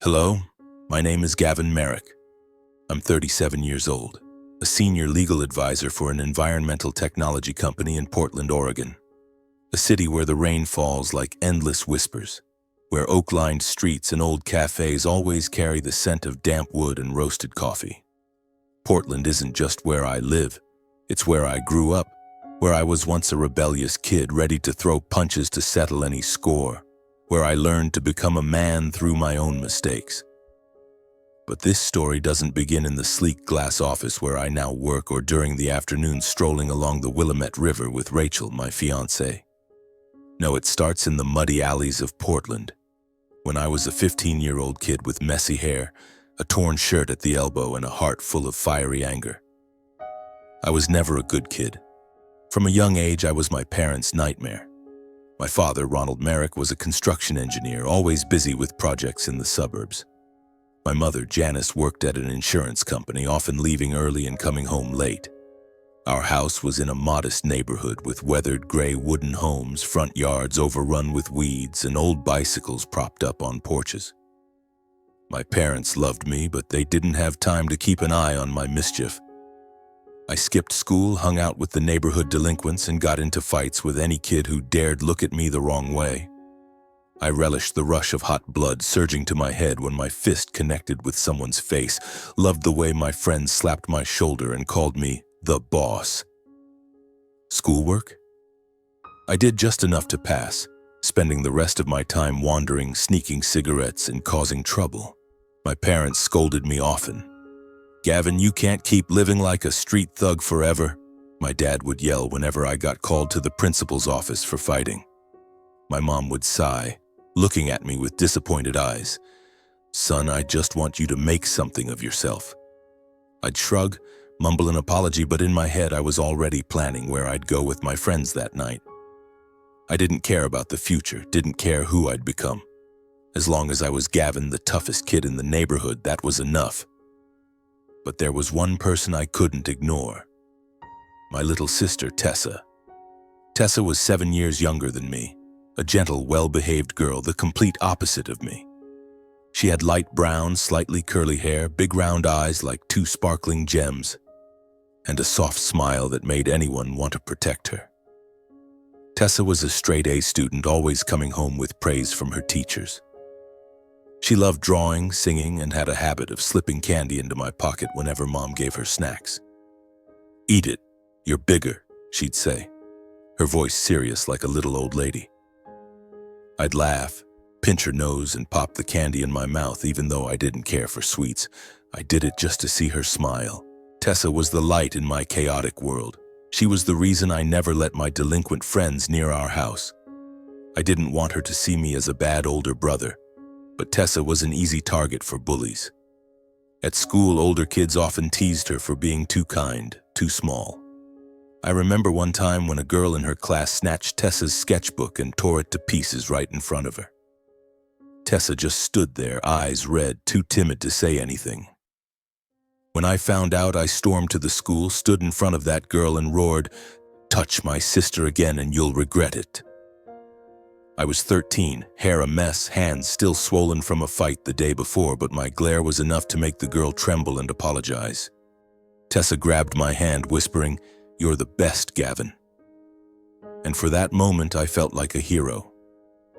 Hello, my name is Gavin Merrick. I'm 37 years old, a senior legal advisor for an environmental technology company in Portland, Oregon, a city where the rain falls like endless whispers, where oak-lined streets and old cafes always carry the scent of damp wood and roasted coffee. Portland isn't just where I live, it's where I grew up, where I was once a rebellious kid ready to throw punches to settle any score, where I learned to become a man through my own mistakes. But this story doesn't begin in the sleek glass office where I now work or during the afternoon strolling along the Willamette River with Rachel, my fiancé. No, it starts in the muddy alleys of Portland, when I was a 15-year-old kid with messy hair, a torn shirt at the elbow, and a heart full of fiery anger. I was never a good kid. From a young age, I was my parents' nightmare. My father, Ronald Merrick, was a construction engineer, always busy with projects in the suburbs. My mother, Janice, worked at an insurance company, often leaving early and coming home late. Our house was in a modest neighborhood with weathered gray wooden homes, front yards overrun with weeds, and old bicycles propped up on porches. My parents loved me, but they didn't have time to keep an eye on my mischief. I skipped school, hung out with the neighborhood delinquents, and got into fights with any kid who dared look at me the wrong way. I relished the rush of hot blood surging to my head when my fist connected with someone's face, loved the way my friends slapped my shoulder and called me the boss. Schoolwork? I did just enough to pass, spending the rest of my time wandering, sneaking cigarettes, and causing trouble. My parents scolded me often. "Gavin, you can't keep living like a street thug forever," my dad would yell whenever I got called to the principal's office for fighting. My mom would sigh, looking at me with disappointed eyes. "Son, I just want you to make something of yourself." I'd shrug, mumble an apology, but in my head I was already planning where I'd go with my friends that night. I didn't care about the future, didn't care who I'd become. As long as I was Gavin, the toughest kid in the neighborhood, that was enough. But there was one person I couldn't ignore. My little sister, Tessa. Tessa was 7 years younger than me, a gentle, well-behaved girl, the complete opposite of me. She had light brown, slightly curly hair, big round eyes like two sparkling gems, and a soft smile that made anyone want to protect her. Tessa was a straight-A student, always coming home with praise from her teachers. She loved drawing, singing, and had a habit of slipping candy into my pocket whenever Mom gave her snacks. "Eat it, you're bigger," she'd say, her voice serious like a little old lady. I'd laugh, pinch her nose, and pop the candy in my mouth even though I didn't care for sweets. I did it just to see her smile. Tessa was the light in my chaotic world. She was the reason I never let my delinquent friends near our house. I didn't want her to see me as a bad older brother, but Tessa was an easy target for bullies. At school, older kids often teased her for being too kind, too small. I remember one time when a girl in her class snatched Tessa's sketchbook and tore it to pieces right in front of her. Tessa just stood there, eyes red, too timid to say anything. When I found out, I stormed to the school, stood in front of that girl, and roared, "Touch my sister again and you'll regret it." I was 13, hair a mess, hands still swollen from a fight the day before, but my glare was enough to make the girl tremble and apologize. Tessa grabbed my hand, whispering, "You're the best, Gavin." And for that moment, I felt like a hero.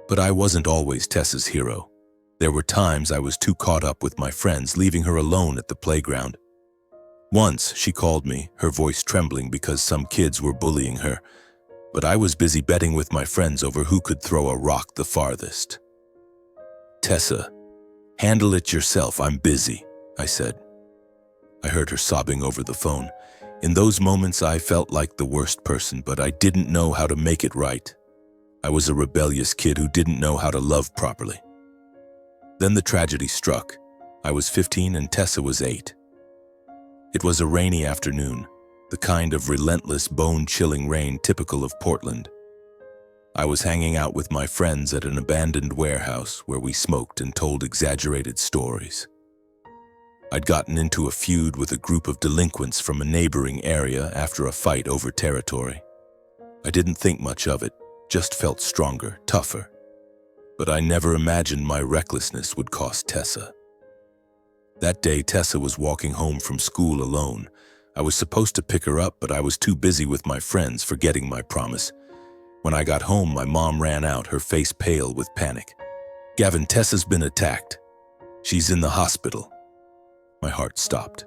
But I wasn't always Tessa's hero. There were times I was too caught up with my friends, leaving her alone at the playground. Once, she called me, her voice trembling because some kids were bullying her, but I was busy betting with my friends over who could throw a rock the farthest. "Tessa, handle it yourself, I'm busy," I said. I heard her sobbing over the phone. In those moments, I felt like the worst person, but I didn't know how to make it right. I was a rebellious kid who didn't know how to love properly. Then the tragedy struck. I was 15 and Tessa was 8. It was a rainy afternoon, the kind of relentless, bone-chilling rain typical of Portland. I was hanging out with my friends at an abandoned warehouse where we smoked and told exaggerated stories. I'd gotten into a feud with a group of delinquents from a neighboring area after a fight over territory. I didn't think much of it, just felt stronger, tougher. but I never imagined my recklessness would cost Tessa. That day, Tessa was walking home from school alone. I was supposed to pick her up, but I was too busy with my friends, forgetting my promise. When I got home, my mom ran out, her face pale with panic. "Gavin, Tessa's been attacked. She's in the hospital." My heart stopped.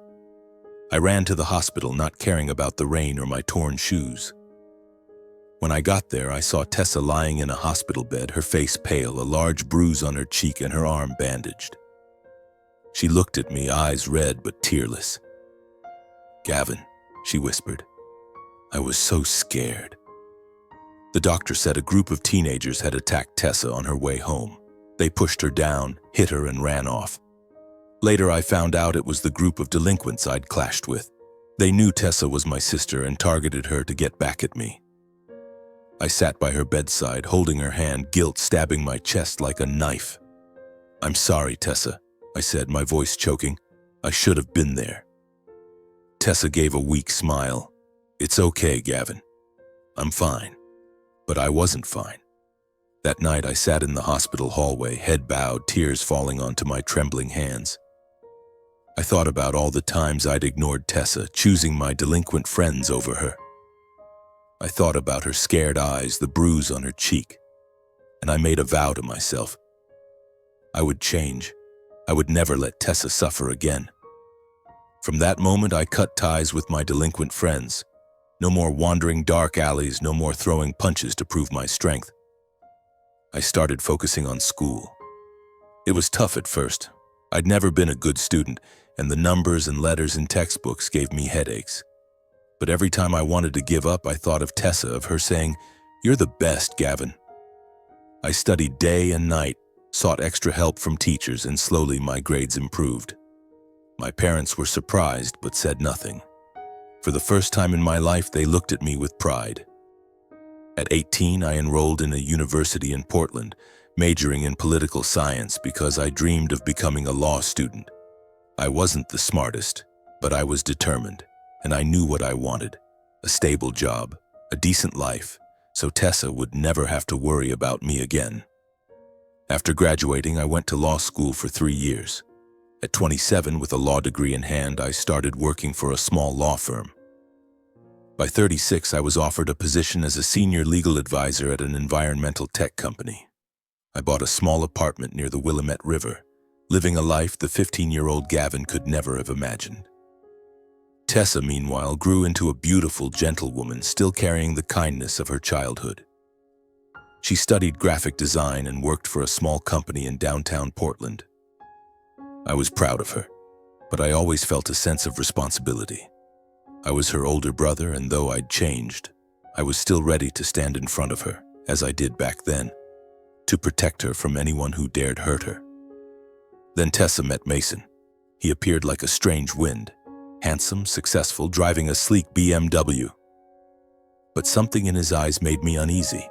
I ran to the hospital, not caring about the rain or my torn shoes. When I got there, I saw Tessa lying in a hospital bed, her face pale, a large bruise on her cheek and her arm bandaged. She looked at me, eyes red but tearless. "Gavin," she whispered. I was so scared. The doctor said a group of teenagers had attacked Tessa on her way home. They pushed her down, hit her, and ran off. Later, I found out it was the group of delinquents I'd clashed with. They knew Tessa was my sister and targeted her to get back at me. I sat by her bedside, holding her hand, guilt stabbing my chest like a knife. "I'm sorry, Tessa," I said, my voice choking. "I should have been there." Tessa gave a weak smile. "It's okay, Gavin. I'm fine." But I wasn't fine. That night, I sat in the hospital hallway, head bowed, tears falling onto my trembling hands. I thought about all the times I'd ignored Tessa, choosing my delinquent friends over her. I thought about her scared eyes, the bruise on her cheek, and I made a vow to myself. I would change. I would never let Tessa suffer again. From that moment, I cut ties with my delinquent friends. No more wandering dark alleys, no more throwing punches to prove my strength. I started focusing on school. It was tough at first. I'd never been a good student, and the numbers and letters in textbooks gave me headaches. But every time I wanted to give up, I thought of Tessa, of her saying, "You're the best, Gavin." I studied day and night, sought extra help from teachers, and slowly my grades improved. My parents were surprised but said nothing. For the first time in my life, they looked at me with pride. At 18, I enrolled in a university in Portland, majoring in political science because I dreamed of becoming a law student. I wasn't the smartest, but I was determined, and I knew what I wanted: a stable job, a decent life, so Tessa would never have to worry about me again. After graduating, I went to law school for 3 years. At 27, with a law degree in hand, I started working for a small law firm. By 36, I was offered a position as a senior legal advisor at an environmental tech company. I bought a small apartment near the Willamette River, living a life the 15-year-old Gavin could never have imagined. Tessa, meanwhile, grew into a beautiful, gentle woman, still carrying the kindness of her childhood. She studied graphic design and worked for a small company in downtown Portland. I was proud of her, but I always felt a sense of responsibility. I was her older brother, and though I'd changed, I was still ready to stand in front of her, as I did back then, to protect her from anyone who dared hurt her. Then Tessa met Mason. He appeared like a strange wind, handsome, successful, driving a sleek BMW. But something in his eyes made me uneasy.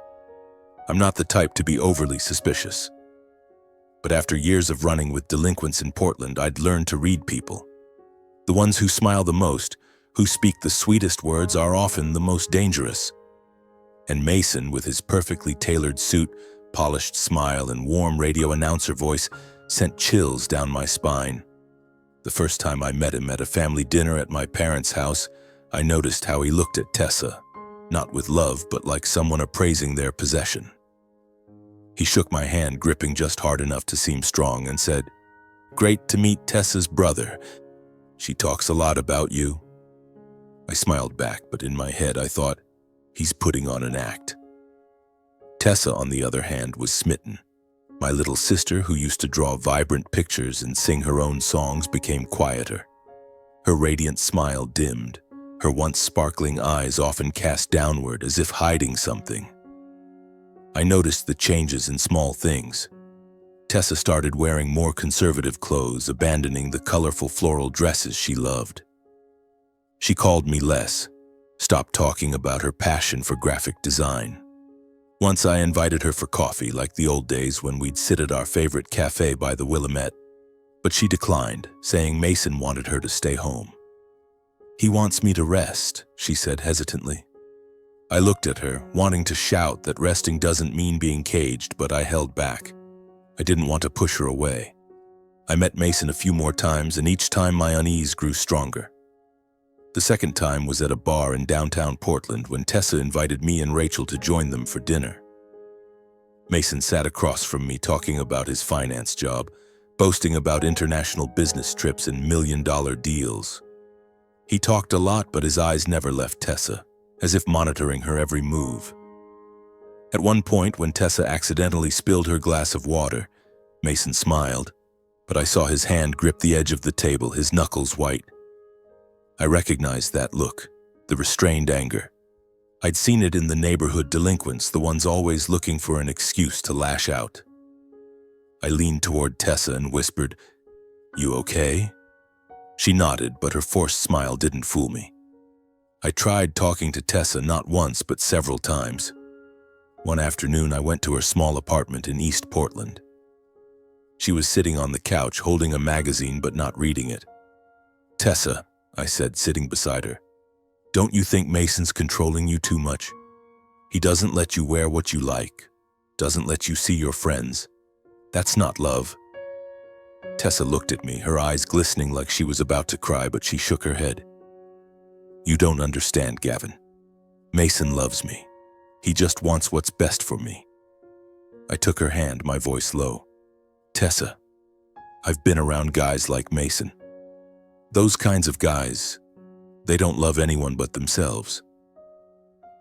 I'm not the type to be overly suspicious. But after years of running with delinquents in Portland, I'd learned to read people. The ones who smile the most, who speak the sweetest words, are often the most dangerous. And Mason, with his perfectly tailored suit, polished smile, and warm radio announcer voice, sent chills down my spine. The first time I met him at a family dinner at my parents' house, I noticed how he looked at Tessa, not with love, but like someone appraising their possession. He shook my hand, gripping just hard enough to seem strong, and said, "Great to meet Tessa's brother. She talks a lot about you." I smiled back, but in my head I thought, he's putting on an act. Tessa, on the other hand, was smitten. My little sister, who used to draw vibrant pictures and sing her own songs, became quieter. Her radiant smile dimmed, her once sparkling eyes often cast downward as if hiding something. I noticed the changes in small things. Tessa started wearing more conservative clothes, abandoning the colorful floral dresses she loved. She called me less, stopped talking about her passion for graphic design. Once I invited her for coffee, like the old days when we'd sit at our favorite cafe by the Willamette, but she declined, saying Mason wanted her to stay home. "He wants me to rest," she said hesitantly. I looked at her, wanting to shout that resting doesn't mean being caged, but I held back. I didn't want to push her away. I met Mason a few more times, and each time my unease grew stronger. The second time was at a bar in downtown Portland when Tessa invited me and Rachel to join them for dinner. Mason sat across from me talking about his finance job, boasting about international business trips and million-dollar deals. He talked a lot, but his eyes never left Tessa, as if monitoring her every move. At one point, when Tessa accidentally spilled her glass of water, Mason smiled, but I saw his hand grip the edge of the table, his knuckles white. I recognized that look, the restrained anger. I'd seen it in the neighborhood delinquents, the ones always looking for an excuse to lash out. I leaned toward Tessa and whispered, "You okay?" She nodded, but her forced smile didn't fool me. I tried talking to Tessa not once, but several times. One afternoon, I went to her small apartment in East Portland. She was sitting on the couch, holding a magazine but not reading it. "Tessa," I said, sitting beside her, "don't you think Mason's controlling you too much? He doesn't let you wear what you like, doesn't let you see your friends. That's not love." Tessa looked at me, her eyes glistening like she was about to cry, but she shook her head. "You don't understand, Gavin. Mason loves me. He just wants what's best for me." I took her hand, my voice low. "Tessa, I've been around guys like Mason. Those kinds of guys, they don't love anyone but themselves."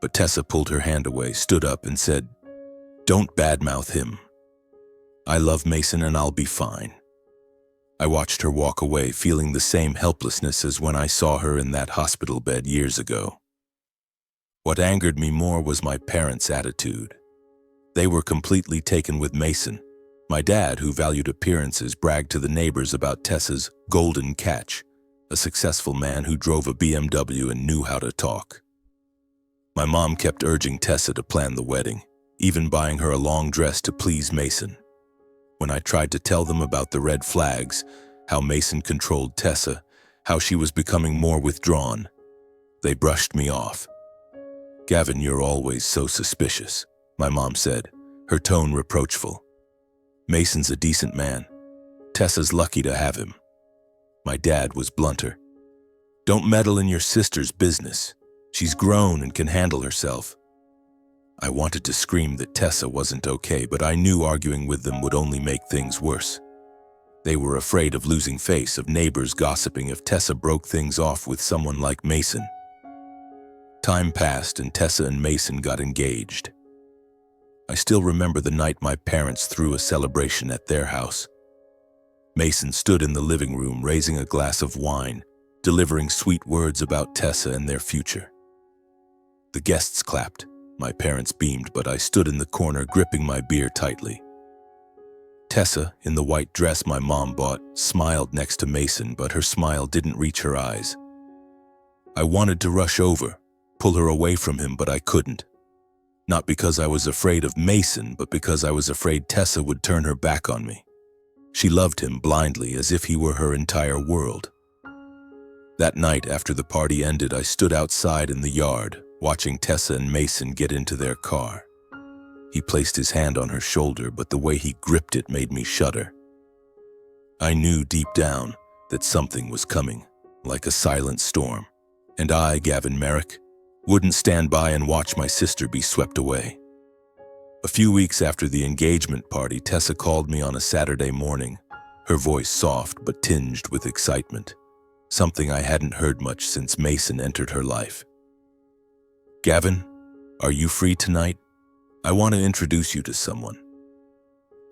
But Tessa pulled her hand away, stood up, and said, "Don't badmouth him. I love Mason and I'll be fine." I watched her walk away, feeling the same helplessness as when I saw her in that hospital bed years ago. What angered me more was my parents' attitude. They were completely taken with Mason. My dad, who valued appearances, bragged to the neighbors about Tessa's golden catch, a successful man who drove a BMW and knew how to talk. My mom kept urging Tessa to plan the wedding, even buying her a long dress to please Mason. When I tried to tell them about the red flags, how Mason controlled Tessa, how she was becoming more withdrawn, they brushed me off. "Gavin, you're always so suspicious," my mom said, her tone reproachful. "Mason's a decent man. Tessa's lucky to have him." My dad was blunter. "Don't meddle in your sister's business. She's grown and can handle herself." I wanted to scream that Tessa wasn't okay, but I knew arguing with them would only make things worse. They were afraid of losing face, of neighbors gossiping if Tessa broke things off with someone like Mason. Time passed and Tessa and Mason got engaged. I still remember the night my parents threw a celebration at their house. Mason stood in the living room, raising a glass of wine, delivering sweet words about Tessa and their future. The guests clapped. My parents beamed, but I stood in the corner, gripping my beer tightly. Tessa, in the white dress my mom bought, smiled next to Mason, but her smile didn't reach her eyes. I wanted to rush over, pull her away from him, but I couldn't. Not because I was afraid of Mason, but because I was afraid Tessa would turn her back on me. She loved him blindly, as if he were her entire world. That night, after the party ended, I stood outside in the yard, watching Tessa and Mason get into their car. He placed his hand on her shoulder, but the way he gripped it made me shudder. I knew deep down that something was coming, like a silent storm, and I, Gavin Merrick, wouldn't stand by and watch my sister be swept away. A few weeks after the engagement party, Tessa called me on a Saturday morning, her voice soft but tinged with excitement, something I hadn't heard much since Mason entered her life. "Gavin, are you free tonight? I want to introduce you to someone."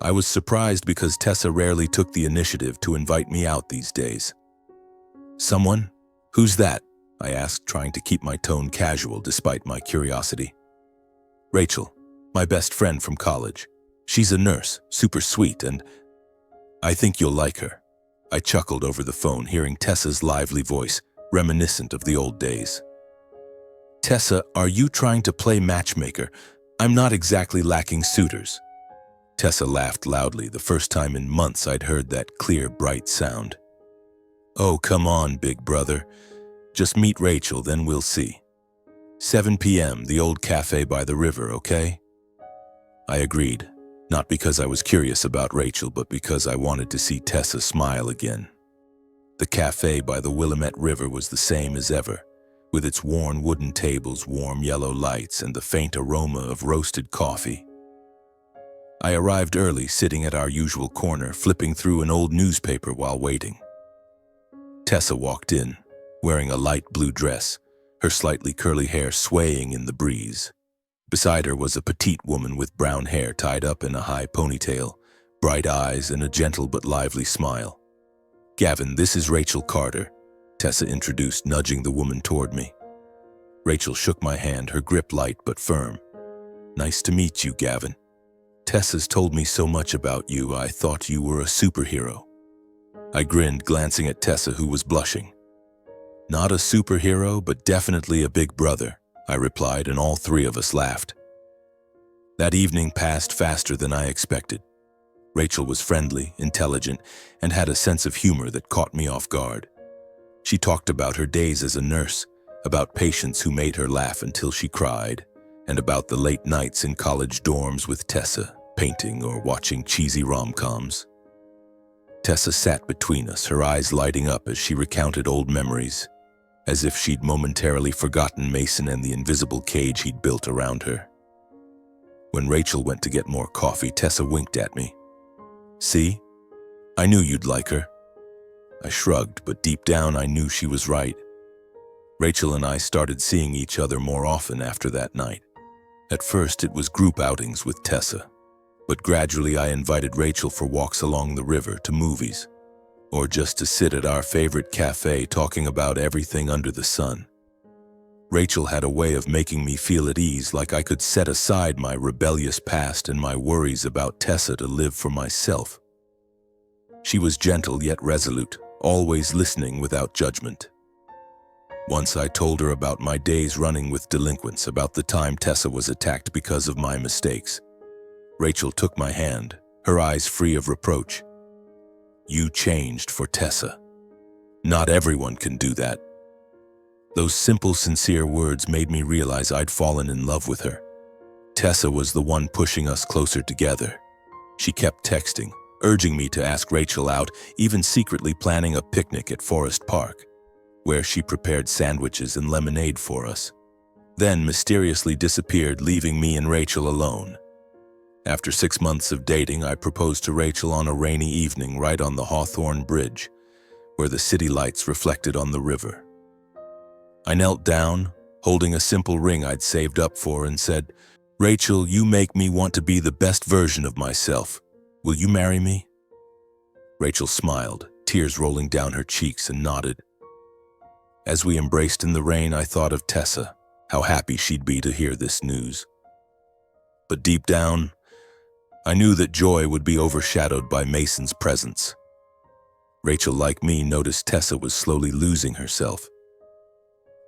I was surprised because Tessa rarely took the initiative to invite me out these days. "Someone? Who's that?" I asked, trying to keep my tone casual despite my curiosity. "Rachel, my best friend from college. She's a nurse, super sweet, and I think you'll like her." I chuckled over the phone, hearing Tessa's lively voice, reminiscent of the old days. "Tessa, are you trying to play matchmaker? I'm not exactly lacking suitors." Tessa laughed loudly, the first time in months I'd heard that clear, bright sound. "Oh, come on, big brother. Just meet Rachel, then we'll see. 7 p.m., the old cafe by the river, okay?" I agreed, Not because I was curious about Rachel, but because I wanted to see Tessa smile again. The cafe by the Willamette River was the same as ever, with its worn wooden tables, warm yellow lights, and the faint aroma of roasted coffee. I arrived early, sitting at our usual corner, flipping through an old newspaper while waiting. Tessa walked in, wearing a light blue dress, her slightly curly hair swaying in the breeze. Beside her was a petite woman with brown hair tied up in a high ponytail, bright eyes, and a gentle but lively smile. "Gavin, this is Rachel Carter," Tessa introduced, nudging the woman toward me. Rachel shook my hand, her grip light but firm. "Nice to meet you, Gavin. Tessa's told me so much about you, I thought you were a superhero." I grinned, glancing at Tessa, who was blushing. "Not a superhero, but definitely a big brother," I replied, and all three of us laughed. That evening passed faster than I expected. Rachel was friendly, intelligent, and had a sense of humor that caught me off guard. She talked about her days as a nurse, about patients who made her laugh until she cried, and about the late nights in college dorms with Tessa, painting or watching cheesy rom-coms. Tessa sat between us, her eyes lighting up as she recounted old memories, as if she'd momentarily forgotten Mason and the invisible cage he'd built around her. When Rachel went to get more coffee, Tessa winked at me. "See? I knew you'd like her." I shrugged, but deep down I knew she was right. Rachel and I started seeing each other more often after that night. At first it was group outings with Tessa, but gradually I invited Rachel for walks along the river, to movies, or just to sit at our favorite cafe talking about everything under the sun. Rachel had a way of making me feel at ease, like I could set aside my rebellious past and my worries about Tessa to live for myself. She was gentle yet resolute, always listening without judgment. Once I told her about my days running with delinquents, about the time Tessa was attacked because of my mistakes. Rachel took my hand, her eyes free of reproach. "You changed for Tessa. Not everyone can do that." Those simple, sincere words made me realize I'd fallen in love with her. Tessa was the one pushing us closer together. She kept texting, urging me to ask Rachel out, even secretly planning a picnic at Forest Park, where she prepared sandwiches and lemonade for us. Then mysteriously disappeared, leaving me and Rachel alone. After 6 months of dating, I proposed to Rachel on a rainy evening right on the Hawthorne Bridge, where the city lights reflected on the river. I knelt down, holding a simple ring I'd saved up for, and said, "Rachel, you make me want to be the best version of myself. Will you marry me?" Rachel smiled, tears rolling down her cheeks, and nodded. As we embraced in the rain, I thought of Tessa, how happy she'd be to hear this news. But deep down, I knew that joy would be overshadowed by Mason's presence. Rachel, like me, noticed Tessa was slowly losing herself.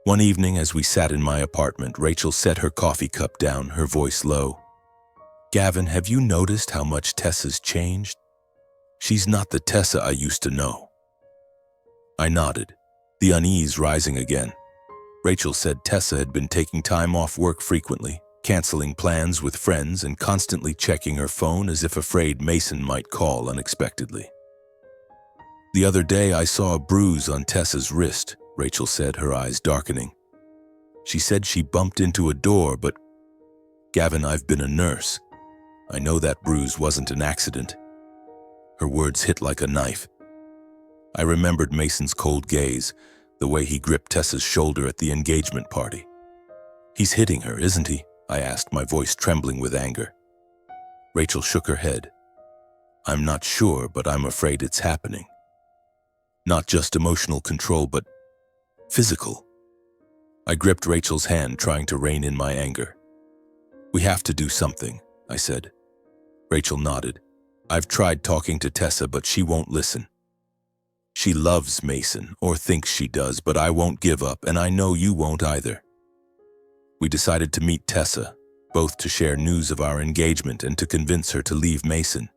One evening, as we sat in my apartment, Rachel set her coffee cup down, her voice low. "Gavin, have you noticed how much Tessa's changed? She's not the Tessa I used to know." I nodded, the unease rising again. Rachel said Tessa had been taking time off work frequently, canceling plans with friends, and constantly checking her phone as if afraid Mason might call unexpectedly. "The other day I saw a bruise on Tessa's wrist," Rachel said, her eyes darkening. "She said she bumped into a door, but Gavin, I've been a nurse. I know that bruise wasn't an accident." Her words hit like a knife. I remembered Mason's cold gaze, the way he gripped Tessa's shoulder at the engagement party. "He's hitting her, isn't he?" I asked, my voice trembling with anger. Rachel shook her head. "I'm not sure, but I'm afraid it's happening. Not just emotional control, but physical." I gripped Rachel's hand, trying to rein in my anger. "We have to do something," I said. Rachel nodded. "I've tried talking to Tessa, but she won't listen. She loves Mason, or thinks she does, but I won't give up, and I know you won't either." We decided to meet Tessa, both to share news of our engagement and to convince her to leave Mason.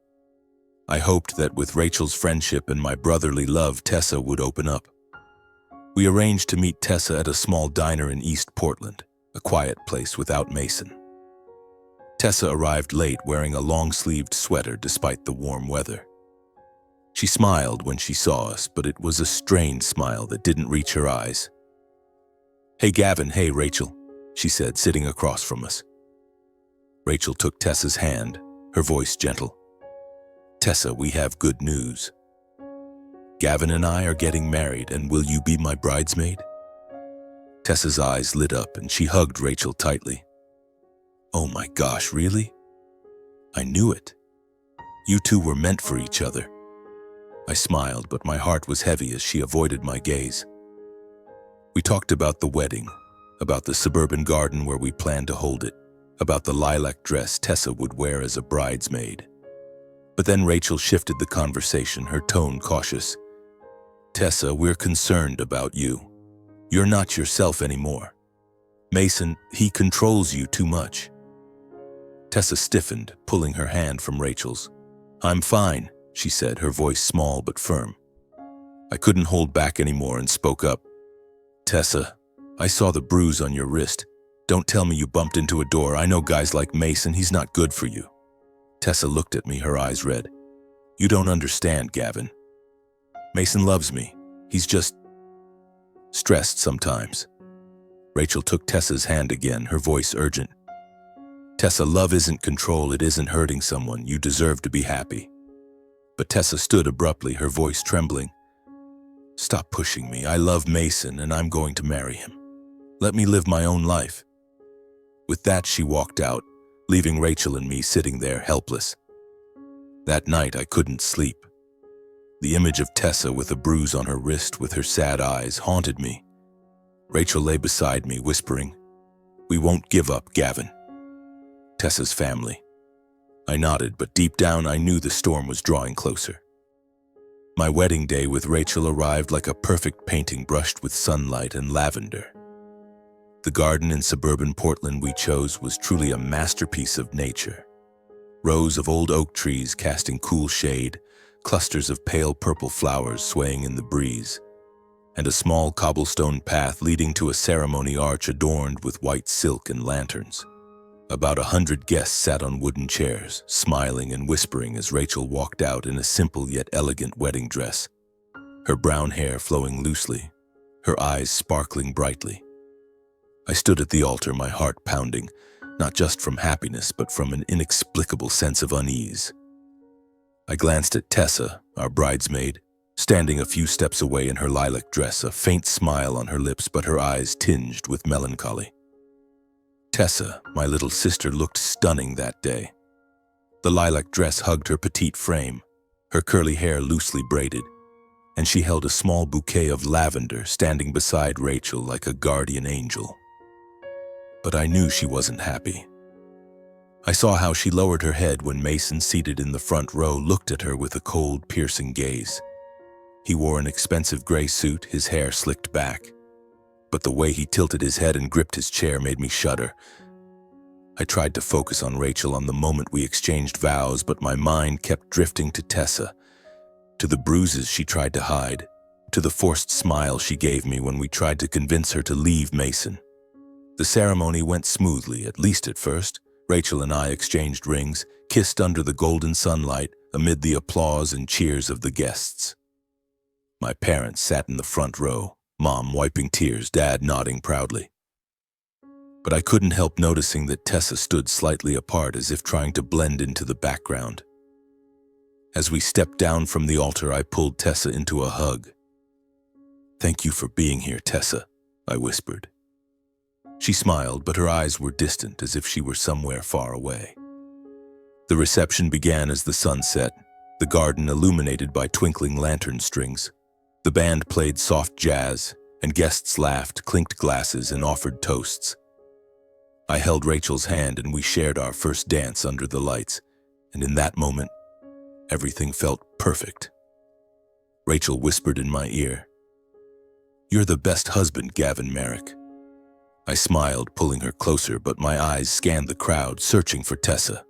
I hoped that with Rachel's friendship and my brotherly love, Tessa would open up. We arranged to meet Tessa at a small diner in East Portland, a quiet place without Mason. Tessa arrived late wearing a long-sleeved sweater despite the warm weather. She smiled when she saw us, but it was a strained smile that didn't reach her eyes. "Hey Gavin, hey Rachel," she said, sitting across from us. Rachel took Tessa's hand, her voice gentle. "Tessa, we have good news. Gavin and I are getting married, and will you be my bridesmaid?" Tessa's eyes lit up and she hugged Rachel tightly. "Oh my gosh, really? I knew it. You two were meant for each other." I smiled, but my heart was heavy as she avoided my gaze. We talked about the wedding, about the suburban garden where we planned to hold it, about the lilac dress Tessa would wear as a bridesmaid. But then Rachel shifted the conversation, her tone cautious. "Tessa, we're concerned about you. You're not yourself anymore. Mason, he controls you too much." Tessa stiffened, pulling her hand from Rachel's. "I'm fine," she said, her voice small but firm. I couldn't hold back anymore and spoke up. "Tessa, I saw the bruise on your wrist. Don't tell me you bumped into a door. I know guys like Mason, he's not good for you." Tessa looked at me, her eyes red. "You don't understand, Gavin. Mason loves me. He's just stressed sometimes." Rachel took Tessa's hand again, her voice urgent. "Tessa, love isn't control, it isn't hurting someone. You deserve to be happy." But Tessa stood abruptly, her voice trembling. "Stop pushing me. I love Mason and I'm going to marry him. Let me live my own life." With that, she walked out, leaving Rachel and me sitting there helpless. That night, I couldn't sleep. The image of Tessa with a bruise on her wrist with her sad eyes haunted me. Rachel lay beside me, whispering, "We won't give up, Gavin." Tessa's family. I nodded, but deep down I knew the storm was drawing closer. My wedding day with Rachel arrived like a perfect painting brushed with sunlight and lavender. The garden in suburban Portland we chose was truly a masterpiece of nature. Rows of old oak trees casting cool shade, clusters of pale purple flowers swaying in the breeze, and a small cobblestone path leading to a ceremony arch adorned with white silk and lanterns. About 100 guests sat on wooden chairs, smiling and whispering as Rachel walked out in a simple yet elegant wedding dress, her brown hair flowing loosely, her eyes sparkling brightly. I stood at the altar, my heart pounding, not just from happiness but from an inexplicable sense of unease. I glanced at Tessa, our bridesmaid, standing a few steps away in her lilac dress, a faint smile on her lips but her eyes tinged with melancholy. Tessa, my little sister, looked stunning that day. The lilac dress hugged her petite frame, her curly hair loosely braided, and she held a small bouquet of lavender standing beside Rachel like a guardian angel. But I knew she wasn't happy. I saw how she lowered her head when Mason, seated in the front row, looked at her with a cold, piercing gaze. He wore an expensive gray suit, his hair slicked back. But the way he tilted his head and gripped his chair made me shudder. I tried to focus on Rachel on the moment we exchanged vows, but my mind kept drifting to Tessa, to the bruises she tried to hide, to the forced smile she gave me when we tried to convince her to leave Mason. The ceremony went smoothly, at least at first. Rachel and I exchanged rings, kissed under the golden sunlight amid the applause and cheers of the guests. My parents sat in the front row, Mom wiping tears, Dad nodding proudly. But I couldn't help noticing that Tessa stood slightly apart as if trying to blend into the background. As we stepped down from the altar, I pulled Tessa into a hug. "Thank you for being here, Tessa," I whispered. She smiled, but her eyes were distant, as if she were somewhere far away. The reception began as the sun set, the garden illuminated by twinkling lantern strings. The band played soft jazz, and guests laughed, clinked glasses, and offered toasts. I held Rachel's hand and we shared our first dance under the lights, and in that moment, everything felt perfect. Rachel whispered in my ear, "You're the best husband, Gavin Merrick." I smiled, pulling her closer, but my eyes scanned the crowd, searching for Tessa.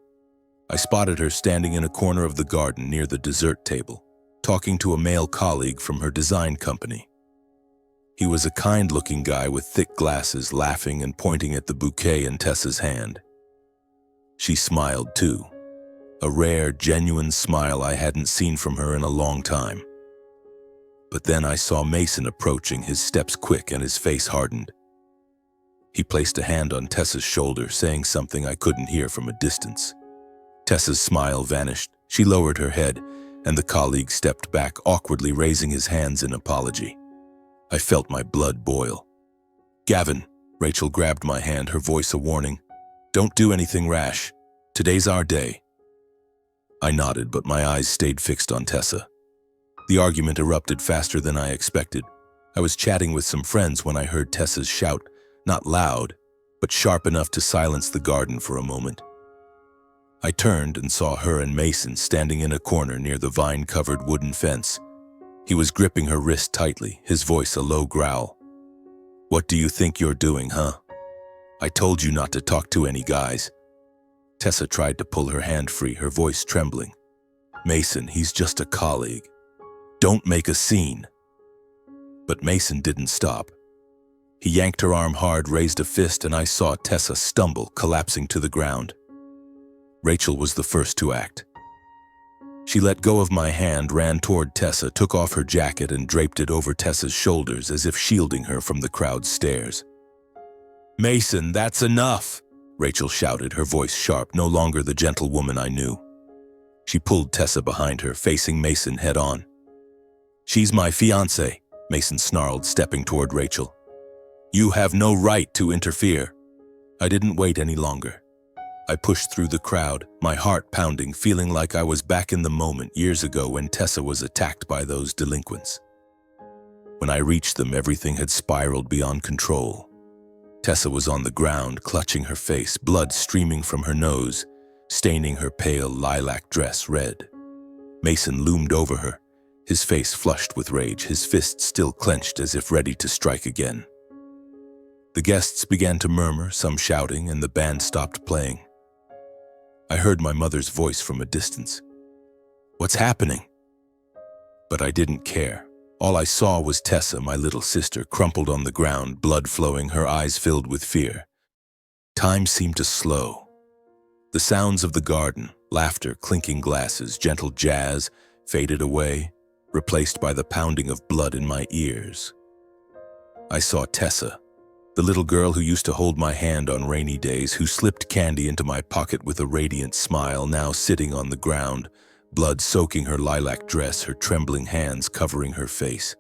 I spotted her standing in a corner of the garden near the dessert table, talking to a male colleague from her design company. He was a kind-looking guy with thick glasses, laughing and pointing at the bouquet in Tessa's hand. She smiled too, a rare, genuine smile I hadn't seen from her in a long time. But then I saw Mason approaching, his steps quick and his face hardened. He placed a hand on Tessa's shoulder, saying something I couldn't hear from a distance. Tessa's smile vanished. She lowered her head, and the colleague stepped back, awkwardly raising his hands in apology. I felt my blood boil. "Gavin," Rachel grabbed my hand, her voice a warning. "Don't do anything rash. Today's our day." I nodded, but my eyes stayed fixed on Tessa. The argument erupted faster than I expected. I was chatting with some friends when I heard Tessa's shout, not loud, but sharp enough to silence the garden for a moment. I turned and saw her and Mason standing in a corner near the vine-covered wooden fence. He was gripping her wrist tightly, his voice a low growl. "What do you think you're doing, huh? I told you not to talk to any guys." Tessa tried to pull her hand free, her voice trembling. "Mason, he's just a colleague. Don't make a scene." But Mason didn't stop. He yanked her arm hard, raised a fist, and I saw Tessa stumble, collapsing to the ground. Rachel was the first to act. She let go of my hand, ran toward Tessa, took off her jacket and draped it over Tessa's shoulders as if shielding her from the crowd's stares. "Mason, that's enough!" Rachel shouted, her voice sharp, no longer the gentle woman I knew. She pulled Tessa behind her, facing Mason head-on. "She's my fiancé," Mason snarled, stepping toward Rachel. "You have no right to interfere." I didn't wait any longer. I pushed through the crowd, my heart pounding, feeling like I was back in the moment years ago when Tessa was attacked by those delinquents. When I reached them, everything had spiraled beyond control. Tessa was on the ground, clutching her face, blood streaming from her nose, staining her pale lilac dress red. Mason loomed over her, his face flushed with rage, his fists still clenched as if ready to strike again. The guests began to murmur, some shouting, and the band stopped playing. I heard my mother's voice from a distance. "What's happening?" But I didn't care. All I saw was Tessa, my little sister, crumpled on the ground, blood flowing, her eyes filled with fear. Time seemed to slow. The sounds of the garden, laughter, clinking glasses, gentle jazz, faded away, replaced by the pounding of blood in my ears. I saw Tessa, the little girl who used to hold my hand on rainy days, who slipped candy into my pocket with a radiant smile, now sitting on the ground, blood soaking her lilac dress, her trembling hands covering her face.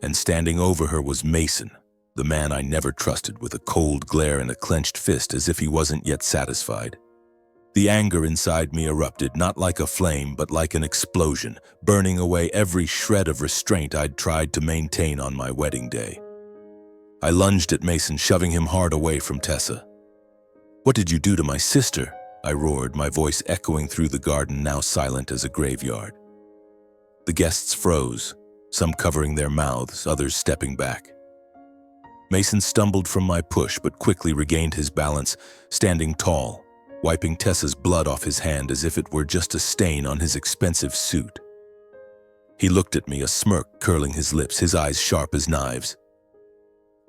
And standing over her was Mason, the man I never trusted, with a cold glare and a clenched fist as if he wasn't yet satisfied. The anger inside me erupted, not like a flame, but like an explosion, burning away every shred of restraint I'd tried to maintain on my wedding day. I lunged at Mason, shoving him hard away from Tessa. "What did you do to my sister?" I roared, my voice echoing through the garden, now silent as a graveyard. The guests froze, some covering their mouths, others stepping back. Mason stumbled from my push, but quickly regained his balance, standing tall, wiping Tessa's blood off his hand as if it were just a stain on his expensive suit. He looked at me, a smirk curling his lips, his eyes sharp as knives.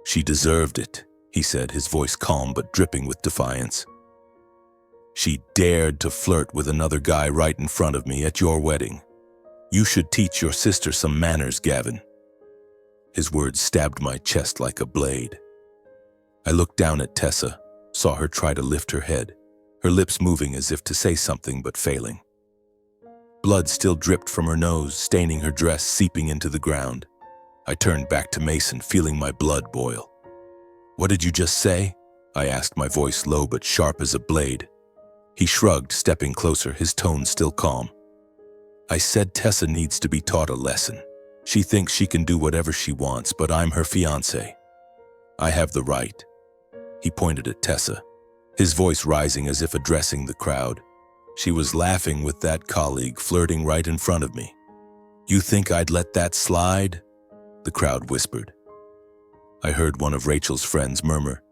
"She deserved it," he said, his voice calm but dripping with defiance. "She dared to flirt with another guy right in front of me at your wedding. You should teach your sister some manners, Gavin." His words stabbed my chest like a blade. I looked down at Tessa, saw her try to lift her head, her lips moving as if to say something but failing. Blood still dripped from her nose, staining her dress, seeping into the ground. I turned back to Mason, feeling my blood boil. "What did you just say?" I asked, my voice low but sharp as a blade. He shrugged, stepping closer, his tone still calm. "I said Tessa needs to be taught a lesson. She thinks she can do whatever she wants, but I'm her fiancé. I have the right." He pointed at Tessa, his voice rising as if addressing the crowd. She was laughing with that colleague, flirting right in front of me. "You think I'd let that slide?" The crowd whispered. I heard one of Rachel's friends murmur,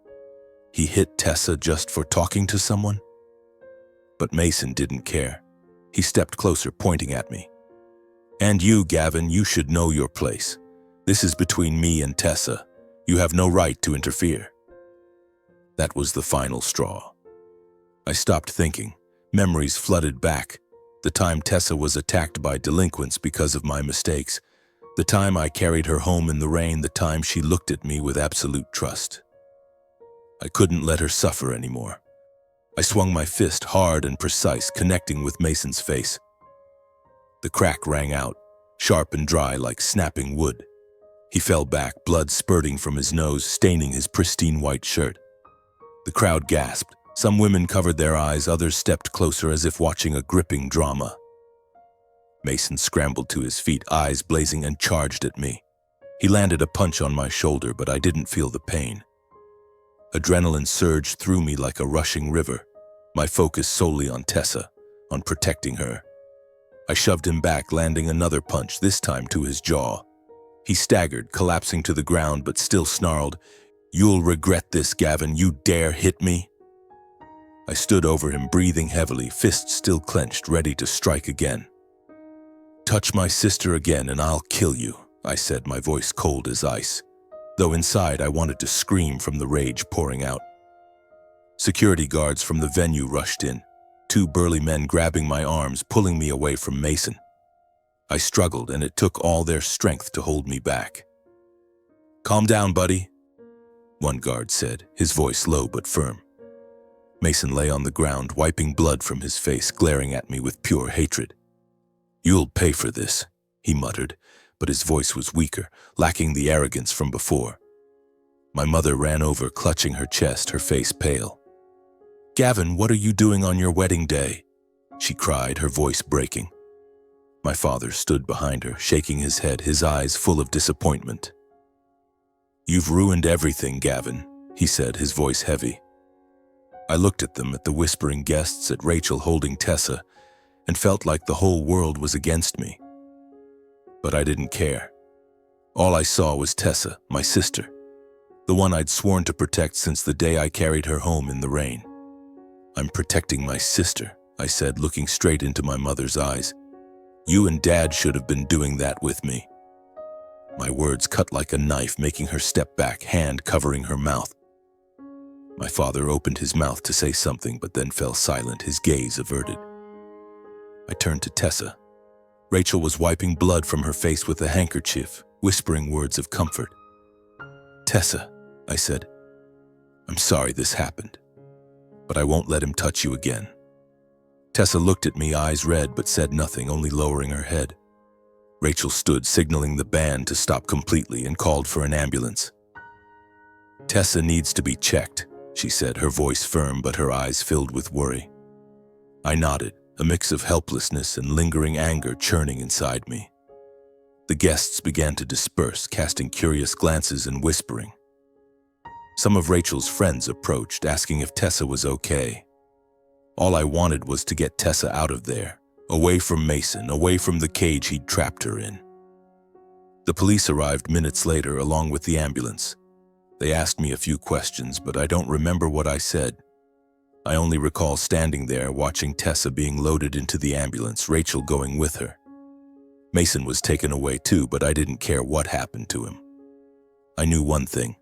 "He hit Tessa just for talking to someone?" But Mason didn't care. He stepped closer, pointing at me. "And you, Gavin, you should know your place. This is between me and Tessa. You have no right to interfere." That was the final straw. I stopped thinking. Memories flooded back. The time Tessa was attacked by delinquents because of my mistakes. The time I carried her home in the rain. The time she looked at me with absolute trust. I couldn't let her suffer anymore. I swung my fist hard and precise, connecting with Mason's face. The crack rang out, sharp and dry like snapping wood. He fell back, blood spurting from his nose, staining his pristine white shirt. The crowd gasped. Some women covered their eyes, others stepped closer as if watching a gripping drama. Mason scrambled to his feet, eyes blazing, and charged at me. He landed a punch on my shoulder, but I didn't feel the pain. Adrenaline surged through me like a rushing river, my focus solely on Tessa, on protecting her. I shoved him back, landing another punch, this time to his jaw. He staggered, collapsing to the ground, but still snarled, "You'll regret this, Gavin. You dare hit me?" I stood over him, breathing heavily, fists still clenched, ready to strike again. "Touch my sister again and I'll kill you," I said, my voice cold as ice, though inside I wanted to scream from the rage pouring out. Security guards from the venue rushed in, 2 burly men grabbing my arms, pulling me away from Mason. I struggled, and it took all their strength to hold me back. "Calm down, buddy," one guard said, his voice low but firm. Mason lay on the ground, wiping blood from his face, glaring at me with pure hatred. "You'll pay for this," he muttered, but his voice was weaker, lacking the arrogance from before. My mother ran over, clutching her chest, her face pale. "Gavin, what are you doing on your wedding day?" she cried, her voice breaking. My father stood behind her, shaking his head, his eyes full of disappointment. "You've ruined everything, Gavin," he said, his voice heavy. I looked at them, at the whispering guests, at Rachel holding Tessa, and felt like the whole world was against me. But I didn't care. All I saw was Tessa, my sister, the one I'd sworn to protect since the day I carried her home in the rain. "I'm protecting my sister," I said, looking straight into my mother's eyes. "You and Dad should have been doing that with me." My words cut like a knife, making her step back, hand covering her mouth. My father opened his mouth to say something, but then fell silent, his gaze averted. I turned to Tessa. Rachel was wiping blood from her face with a handkerchief, whispering words of comfort. "Tessa," I said, "I'm sorry this happened, but I won't let him touch you again." Tessa looked at me, eyes red, but said nothing, only lowering her head. Rachel stood, signaling the band to stop completely, and called for an ambulance. "Tessa needs to be checked," she said, her voice firm but her eyes filled with worry. I nodded, a mix of helplessness and lingering anger churning inside me. The guests began to disperse, casting curious glances and whispering. Some of Rachel's friends approached, asking if Tessa was okay. All I wanted was to get Tessa out of there, away from Mason, away from the cage he'd trapped her in. The police arrived minutes later, along with the ambulance. They asked me a few questions, but I don't remember what I said. I only recall standing there, watching Tessa being loaded into the ambulance, Rachel going with her. Mason was taken away too, but I didn't care what happened to him. I knew one thing.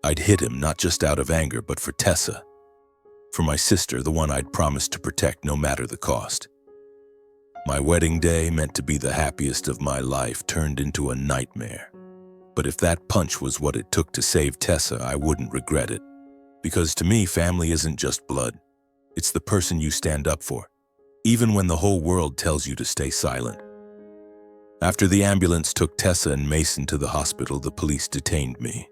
I'd hit him not just out of anger, but for Tessa. For my sister, the one I'd promised to protect no matter the cost. My wedding day, meant to be the happiest of my life, turned into a nightmare. But if that punch was what it took to save Tessa, I wouldn't regret it. Because to me, family isn't just blood. It's the person you stand up for, even when the whole world tells you to stay silent. After the ambulance took Tessa and Mason to the hospital, the police detained me.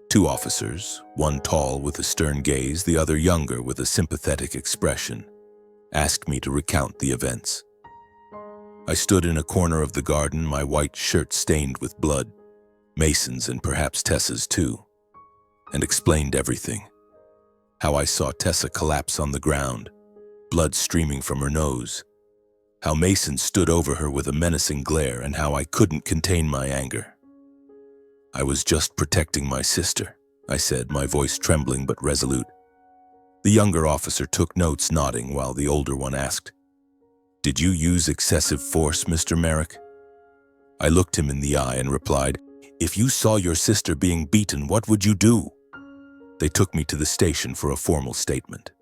2 officers, one tall with a stern gaze, the other younger with a sympathetic expression, asked me to recount the events. I stood in a corner of the garden, my white shirt stained with blood, Mason's and perhaps Tessa's too, and explained everything. How I saw Tessa collapse on the ground, blood streaming from her nose. How Mason stood over her with a menacing glare, and how I couldn't contain my anger. "I was just protecting my sister," I said, my voice trembling but resolute. The younger officer took notes, nodding, while the older one asked, "Did you use excessive force, Mr. Merrick?" I looked him in the eye and replied, "If you saw your sister being beaten, what would you do?" They took me to the station for a formal statement.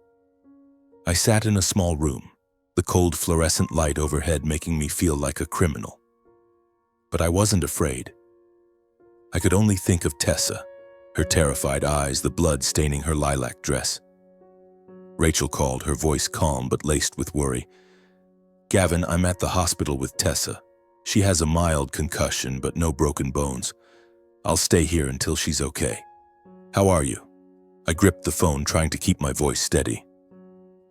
I sat in a small room, the cold fluorescent light overhead making me feel like a criminal. But I wasn't afraid. I could only think of Tessa, her terrified eyes, the blood staining her lilac dress. Rachel called, her voice calm but laced with worry. "Gavin, I'm at the hospital with Tessa. She has a mild concussion but no broken bones. I'll stay here until she's okay. How are you?" I gripped the phone, trying to keep my voice steady.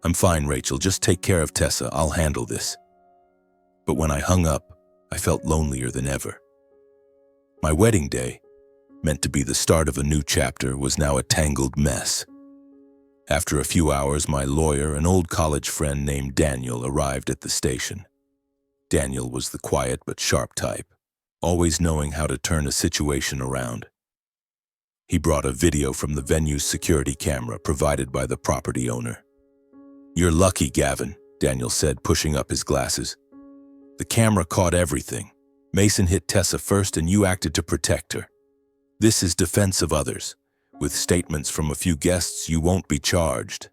"I'm fine, Rachel. Just take care of Tessa. I'll handle this." But when I hung up, I felt lonelier than ever. My wedding day, meant to be the start of a new chapter, was now a tangled mess. After a few hours, my lawyer, an old college friend named Daniel, arrived at the station. Daniel was the quiet but sharp type, always knowing how to turn a situation around. He brought a video from the venue's security camera provided by the property owner. "You're lucky, Gavin," Daniel said, pushing up his glasses. "The camera caught everything. Mason hit Tessa first and you acted to protect her. This is defense of others. With statements from a few guests, you won't be charged."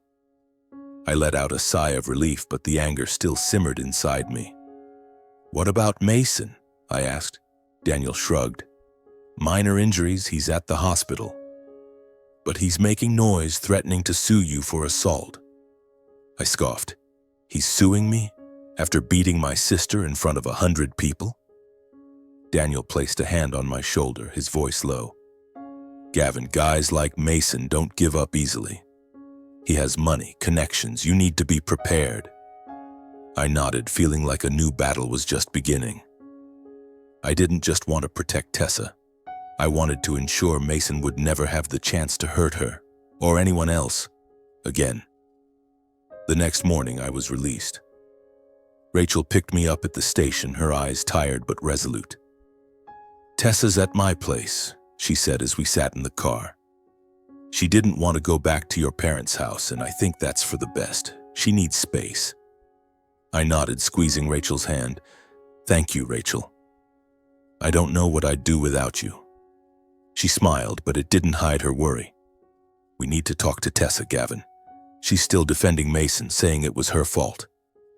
I let out a sigh of relief, but the anger still simmered inside me. "What about Mason?" I asked. Daniel shrugged. "Minor injuries, he's at the hospital. But he's making noise, threatening to sue you for assault." I scoffed. "He's suing me? After beating my sister in front of 100 people?" Daniel placed a hand on my shoulder, his voice low. "Gavin, guys like Mason don't give up easily. He has money, connections. You need to be prepared." I nodded, feeling like a new battle was just beginning. I didn't just want to protect Tessa. I wanted to ensure Mason would never have the chance to hurt her, or anyone else, again. The next morning, I was released. Rachel picked me up at the station, her eyes tired but resolute. "Tessa's at my place," she said as we sat in the car. "She didn't want to go back to your parents' house, and I think that's for the best. She needs space." I nodded, squeezing Rachel's hand. "Thank you, Rachel. I don't know what I'd do without you." She smiled, but it didn't hide her worry. "We need to talk to Tessa, Gavin. She's still defending Mason, saying it was her fault.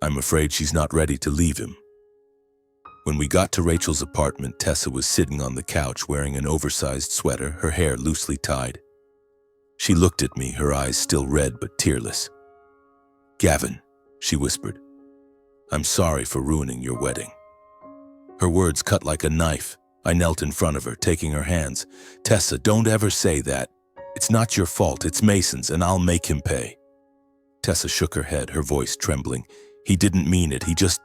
I'm afraid she's not ready to leave him." When we got to Rachel's apartment, Tessa was sitting on the couch wearing an oversized sweater, her hair loosely tied. She looked at me, her eyes still red but tearless. "Gavin," she whispered, "I'm sorry for ruining your wedding." Her words cut like a knife. I knelt in front of her, taking her hands. "Tessa, don't ever say that. It's not your fault, it's Mason's, and I'll make him pay." Tessa shook her head, her voice trembling. "He didn't mean it, he just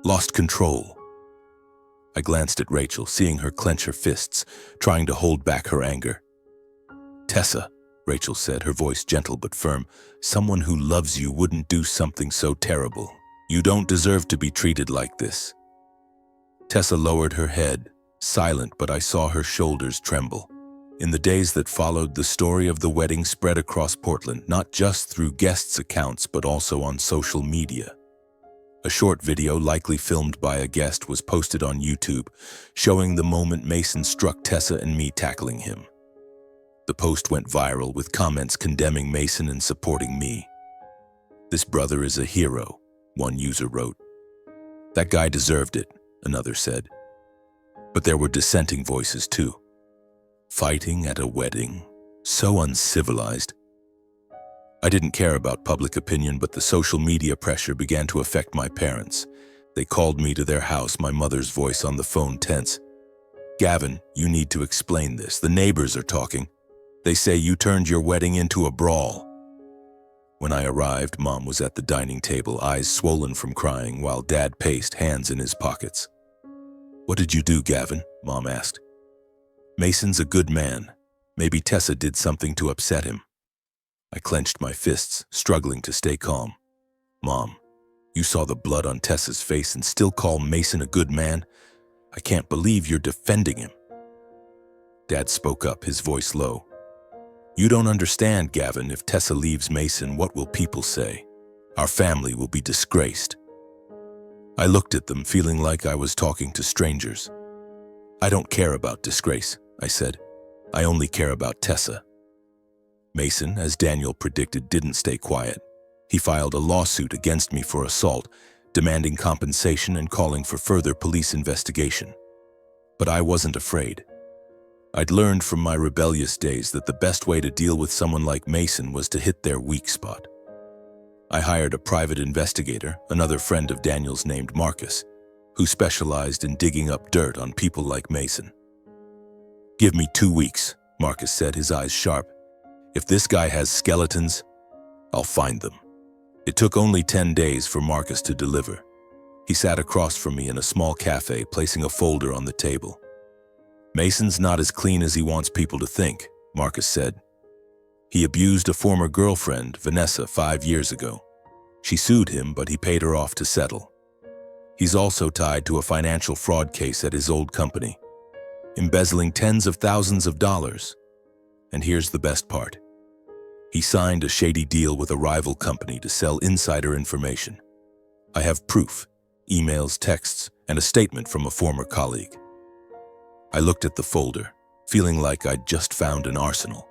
lost control." I glanced at Rachel, seeing her clench her fists, trying to hold back her anger. "Tessa," Rachel said, her voice gentle but firm, "someone who loves you wouldn't do something so terrible. You don't deserve to be treated like this." Tessa lowered her head, silent, but I saw her shoulders tremble. In the days that followed, the story of the wedding spread across Portland, not just through guests' accounts, but also on social media. A short video, likely filmed by a guest, was posted on YouTube, showing the moment Mason struck Tessa and me tackling him. The post went viral, with comments condemning Mason and supporting me. "This brother is a hero," one user wrote. "That guy deserved it," another said. But there were dissenting voices too. Fighting at a wedding, so uncivilized. I didn't care about public opinion, but the social media pressure began to affect my parents. They called me to their house, my mother's voice on the phone tense. "Gavin, you need to explain this. The neighbors are talking. They say you turned your wedding into a brawl." When I arrived, Mom was at the dining table, eyes swollen from crying, while Dad paced, hands in his pockets. "What did you do, Gavin?" Mom asked. "Mason's a good man. Maybe Tessa did something to upset him." I clenched my fists, struggling to stay calm. "Mom, you saw the blood on Tessa's face and still call Mason a good man? I can't believe you're defending him." Dad spoke up, his voice low. "You don't understand, Gavin. If Tessa leaves Mason, what will people say? Our family will be disgraced." I looked at them, feeling like I was talking to strangers. "I don't care about disgrace," I said. "I only care about Tessa." Mason, as Daniel predicted, didn't stay quiet. He filed a lawsuit against me for assault, demanding compensation and calling for further police investigation. But I wasn't afraid. I'd learned from my rebellious days that the best way to deal with someone like Mason was to hit their weak spot. I hired a private investigator, another friend of Daniel's named Marcus, who specialized in digging up dirt on people like Mason. "Give me 2 weeks," Marcus said, his eyes sharp. "If this guy has skeletons, I'll find them." It took only 10 days for Marcus to deliver. He sat across from me in a small cafe, placing a folder on the table. "Mason's not as clean as he wants people to think," Marcus said. "He abused a former girlfriend, Vanessa, 5 years ago. She sued him, but he paid her off to settle. He's also tied to a financial fraud case at his old company, embezzling tens of thousands of dollars. And here's the best part. He signed a shady deal with a rival company to sell insider information. I have proof, emails, texts, and a statement from a former colleague." I looked at the folder, feeling like I'd just found an arsenal.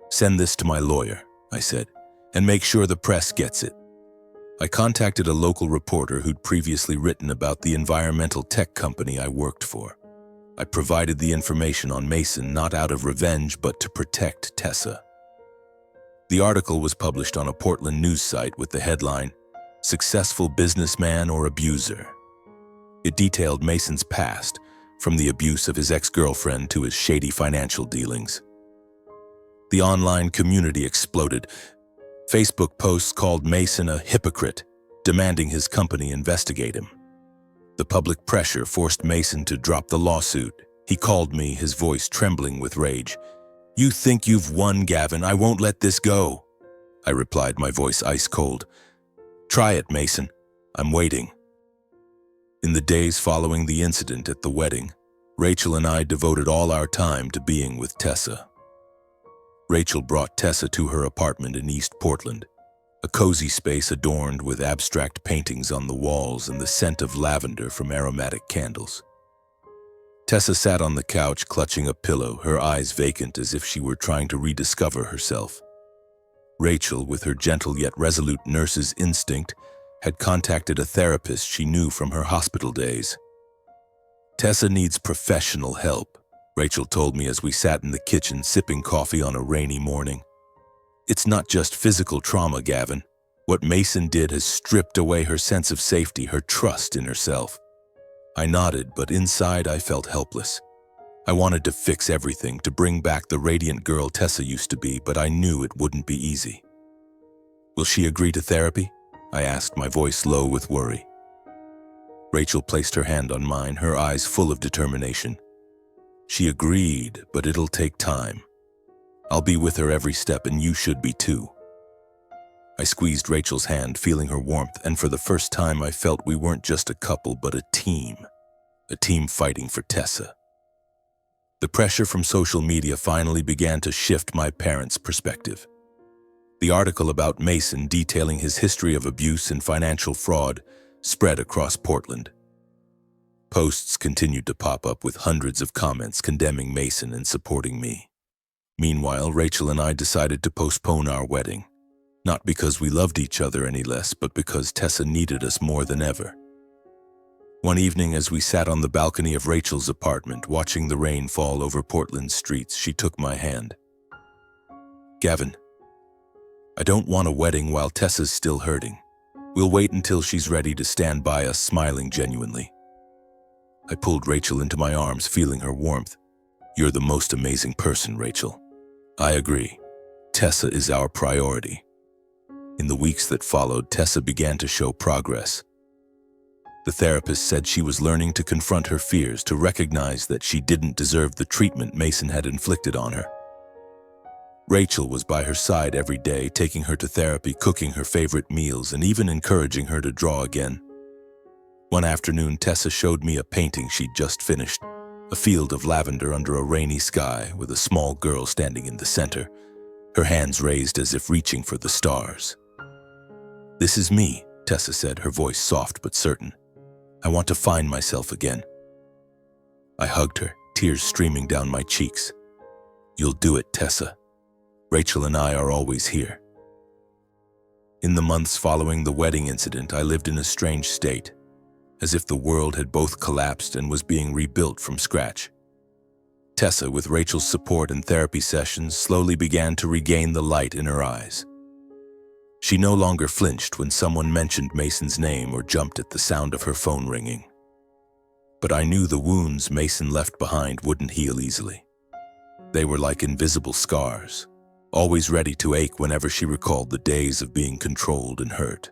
"Send this to my lawyer," I said, "and make sure the press gets it." I contacted a local reporter who'd previously written about the environmental tech company I worked for. I provided the information on Mason not out of revenge, but to protect Tessa. The article was published on a Portland news site with the headline, "Successful Businessman or Abuser." It detailed Mason's past, from the abuse of his ex-girlfriend to his shady financial dealings. The online community exploded. Facebook posts called Mason a hypocrite, demanding his company investigate him. The public pressure forced Mason to drop the lawsuit. He called me, his voice trembling with rage. "You think you've won, Gavin. I won't let this go." I replied, my voice ice cold. "Try it, Mason. I'm waiting." In the days following the incident at the wedding, Rachel and I devoted all our time to being with Tessa. Rachel brought Tessa to her apartment in East Portland, a cozy space adorned with abstract paintings on the walls and the scent of lavender from aromatic candles. Tessa sat on the couch clutching a pillow, her eyes vacant as if she were trying to rediscover herself. Rachel, with her gentle yet resolute nurse's instinct, had contacted a therapist she knew from her hospital days. "Tessa needs professional help," Rachel told me as we sat in the kitchen sipping coffee on a rainy morning. "It's not just physical trauma, Gavin. What Mason did has stripped away her sense of safety, her trust in herself." I nodded, but inside I felt helpless. I wanted to fix everything, to bring back the radiant girl Tessa used to be, but I knew it wouldn't be easy. "Will she agree to therapy?" I asked, my voice low with worry. Rachel placed her hand on mine, her eyes full of determination. "She agreed, but it'll take time. I'll be with her every step, and you should be too." I squeezed Rachel's hand, feeling her warmth, and for the first time I felt we weren't just a couple, but a team fighting for Tessa. The pressure from social media finally began to shift my parents' perspective. The article about Mason detailing his history of abuse and financial fraud spread across Portland. Posts continued to pop up with hundreds of comments condemning Mason and supporting me. Meanwhile, Rachel and I decided to postpone our wedding. Not because we loved each other any less, but because Tessa needed us more than ever. One evening, as we sat on the balcony of Rachel's apartment, watching the rain fall over Portland's streets, she took my hand. "Gavin, I don't want a wedding while Tessa's still hurting. We'll wait until she's ready to stand by us," smiling genuinely. I pulled Rachel into my arms, feeling her warmth. "You're the most amazing person, Rachel." "I agree. Tessa is our priority." In the weeks that followed, Tessa began to show progress. The therapist said she was learning to confront her fears, to recognize that she didn't deserve the treatment Mason had inflicted on her. Rachel was by her side every day, taking her to therapy, cooking her favorite meals, and even encouraging her to draw again. One afternoon, Tessa showed me a painting she'd just finished, a field of lavender under a rainy sky with a small girl standing in the center, her hands raised as if reaching for the stars. "This is me," Tessa said, her voice soft but certain. "I want to find myself again." I hugged her, tears streaming down my cheeks. "You'll do it, Tessa. Rachel and I are always here." In the months following the wedding incident, I lived in a strange state, as if the world had both collapsed and was being rebuilt from scratch. Tessa, with Rachel's support and therapy sessions, slowly began to regain the light in her eyes. She no longer flinched when someone mentioned Mason's name or jumped at the sound of her phone ringing. But I knew the wounds Mason left behind wouldn't heal easily. They were like invisible scars, always ready to ache whenever she recalled the days of being controlled and hurt.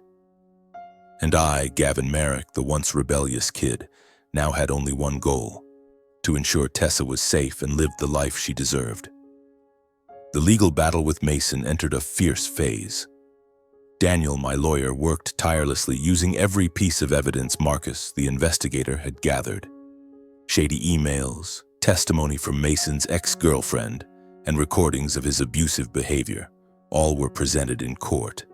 And I, Gavin Merrick, the once rebellious kid, now had only one goal: to ensure Tessa was safe and lived the life she deserved. The legal battle with Mason entered a fierce phase. Daniel, my lawyer, worked tirelessly, using every piece of evidence Marcus, the investigator, had gathered. Shady emails, testimony from Mason's ex-girlfriend, and recordings of his abusive behavior, all were presented in court.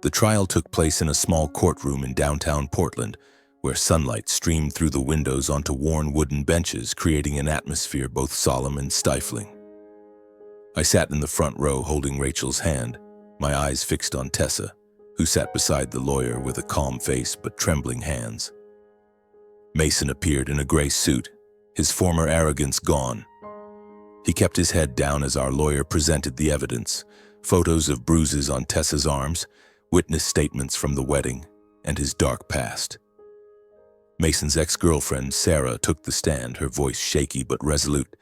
The trial took place in a small courtroom in downtown Portland, where sunlight streamed through the windows onto worn wooden benches, creating an atmosphere both solemn and stifling. I sat in the front row holding Rachel's hand, my eyes fixed on Tessa, who sat beside the lawyer with a calm face but trembling hands. Mason appeared in a gray suit, his former arrogance gone. He kept his head down as our lawyer presented the evidence: photos of bruises on Tessa's arms, witness statements from the wedding, and his dark past. Mason's ex-girlfriend, Sarah, took the stand, her voice shaky but resolute.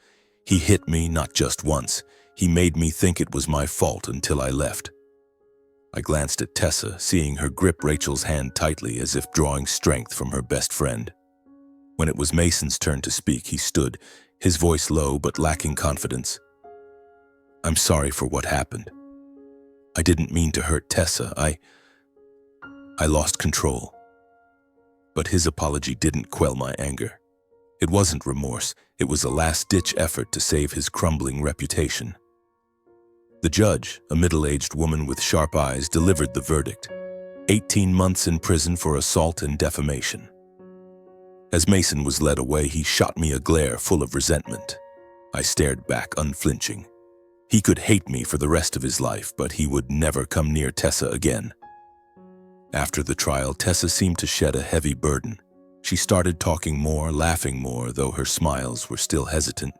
"He hit me not just once. He made me think it was my fault until I left." I glanced at Tessa, seeing her grip Rachel's hand tightly as if drawing strength from her best friend. When it was Mason's turn to speak, he stood, his voice low but lacking confidence. "I'm sorry for what happened. I didn't mean to hurt Tessa. I lost control." But his apology didn't quell my anger. It wasn't remorse, it was a last-ditch effort to save his crumbling reputation. The judge, a middle-aged woman with sharp eyes, delivered the verdict: 18 months in prison for assault and defamation. As Mason was led away, he shot me a glare full of resentment. I stared back, unflinching. He could hate me for the rest of his life, but he would never come near Tessa again. After the trial, Tessa seemed to shed a heavy burden. She started talking more, laughing more, though her smiles were still hesitant.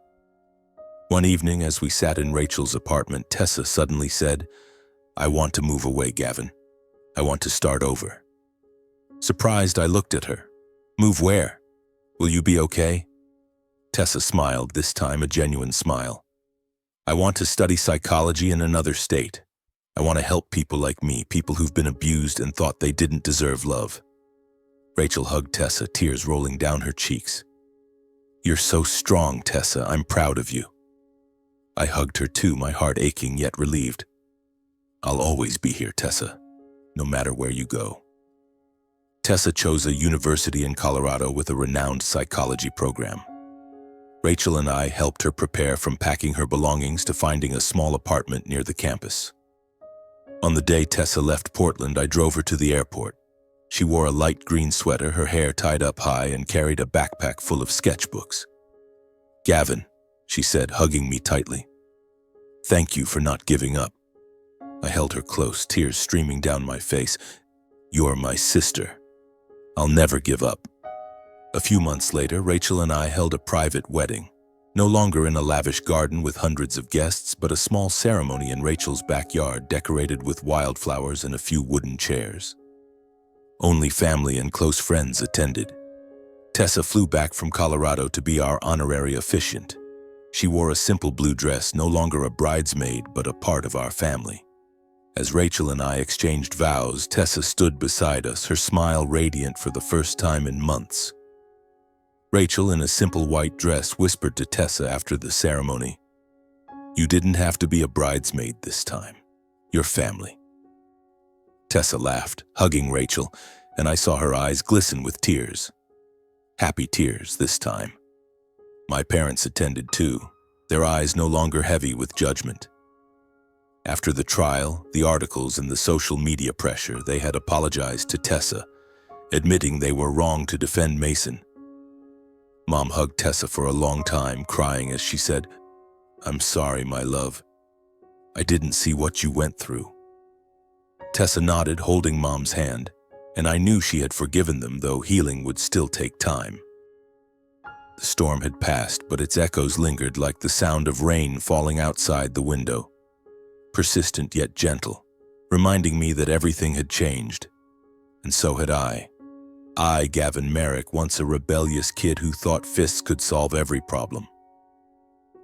One evening, as we sat in Rachel's apartment, Tessa suddenly said, "I want to move away, Gavin. I want to start over." Surprised, I looked at her. "Move where? Will you be okay?" Tessa smiled, this time a genuine smile. "I want to study psychology in another state. I want to help people like me, people who've been abused and thought they didn't deserve love." Rachel hugged Tessa, tears rolling down her cheeks. "You're so strong, Tessa. I'm proud of you." I hugged her too, my heart aching yet relieved. "I'll always be here, Tessa, no matter where you go." Tessa chose a university in Colorado with a renowned psychology program. Rachel and I helped her prepare, from packing her belongings to finding a small apartment near the campus. On the day Tessa left Portland, I drove her to the airport. She wore a light green sweater, her hair tied up high, and carried a backpack full of sketchbooks. "Gavin," she said, hugging me tightly. "Thank you for not giving up." I held her close, tears streaming down my face. "You're my sister. I'll never give up." A few months later, Rachel and I held a private wedding, no longer in a lavish garden with hundreds of guests, but a small ceremony in Rachel's backyard decorated with wildflowers and a few wooden chairs. Only family and close friends attended. Tessa flew back from Colorado to be our honorary officiant. She wore a simple blue dress, no longer a bridesmaid, but a part of our family. As Rachel and I exchanged vows, Tessa stood beside us, her smile radiant for the first time in months. Rachel, in a simple white dress, whispered to Tessa after the ceremony, "You didn't have to be a bridesmaid this time. You're family." Tessa laughed, hugging Rachel, and I saw her eyes glisten with tears. Happy tears this time. My parents attended too, their eyes no longer heavy with judgment. After the trial, the articles, and the social media pressure, they had apologized to Tessa, admitting they were wrong to defend Mason. Mom hugged Tessa for a long time, crying as she said, "I'm sorry, my love. I didn't see what you went through." Tessa nodded, holding Mom's hand, and I knew she had forgiven them, though healing would still take time. The storm had passed, but its echoes lingered like the sound of rain falling outside the window, persistent yet gentle, reminding me that everything had changed. And so had I. I, Gavin Merrick, once a rebellious kid who thought fists could solve every problem,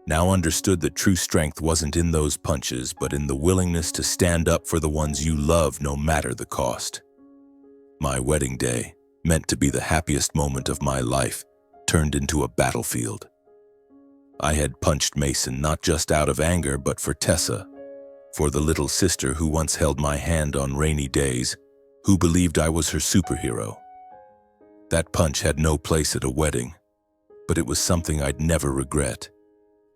now understood that true strength wasn't in those punches, but in the willingness to stand up for the ones you love no matter the cost. My wedding day, meant to be the happiest moment of my life, turned into a battlefield. I had punched Mason not just out of anger, but for Tessa, for the little sister who once held my hand on rainy days, who believed I was her superhero. That punch had no place at a wedding, but it was something I'd never regret.